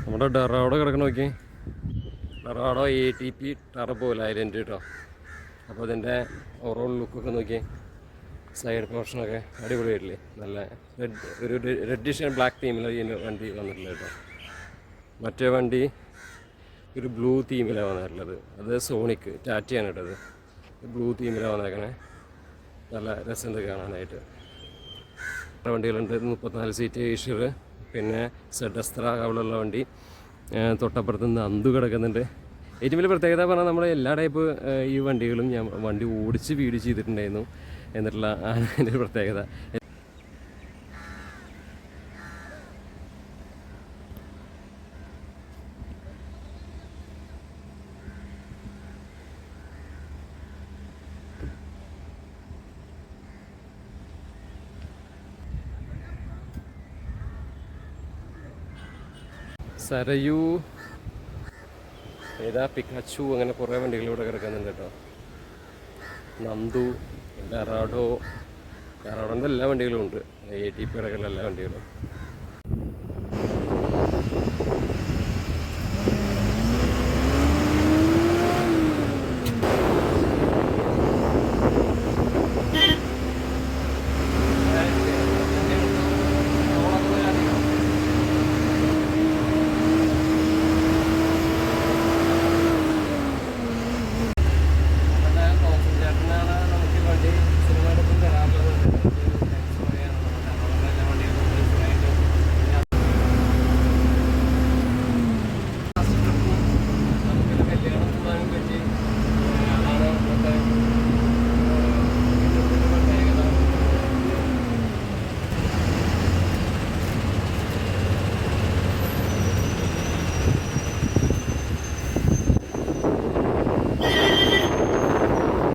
നമ്മുടെ ഡെറാഡോ കിടക്കണ നോക്കി. ഡെറാഡോ ATP ടർബോ ലൈലൻഡ് കേട്ടോ. അപ്പോൾ അതിൻ്റെ ഓവറോൾ ലുക്കൊക്കെ നോക്കി. സൈഡ് പോർഷനൊക്കെ അടിപൊളിയായിട്ടില്ലേ. നല്ല ഒരു റെഡിഷ് ആൻഡ് ബ്ലാക്ക് തീമിലാണ് ഈ വണ്ടി വന്നിട്ടുള്ളത് കേട്ടോ. മറ്റേ വണ്ടി ഒരു ബ്ലൂ തീമിലാണ് വന്നിട്ടുള്ളത്. അത് സോണിക് ടാറ്റയാണ് കേട്ടത്. ബ്ലൂ തീമിലാണ് വന്നേക്കണേ. നല്ല രസമുണ്ട് കാണാനായിട്ട്. വണ്ടികളുണ്ട്. 34 സീറ്റ് ഏഷ്യർ, പിന്നെ സെഡസ്ത്ര അവിടെയുള്ള വണ്ടി. തൊട്ടപ്പുറത്ത് നിന്ന് അന്തു കിടക്കുന്നുണ്ട്. ഏറ്റവും വലിയ പ്രത്യേകത പറഞ്ഞാൽ നമ്മൾ എല്ലാ ടൈപ്പ് ഈ വണ്ടികളും ഞാൻ വണ്ടി ഓടിച്ച് വീഡിയോ ചെയ്തിട്ടുണ്ടായിരുന്നു എന്നിട്ടുള്ള അതിൻ്റെ ഒരു പ്രത്യേകത. സരയു, ഏതാ പിക്കാച്ചു, അങ്ങനെ കുറേ വണ്ടികളിലൂടെ കിടക്കുന്നുണ്ട് കേട്ടോ. നന്ദു, ഡെറാഡോൻ്റെ എല്ലാ വണ്ടികളും ഉണ്ട്. ATP അടക്കമുള്ള എല്ലാ വണ്ടികളും.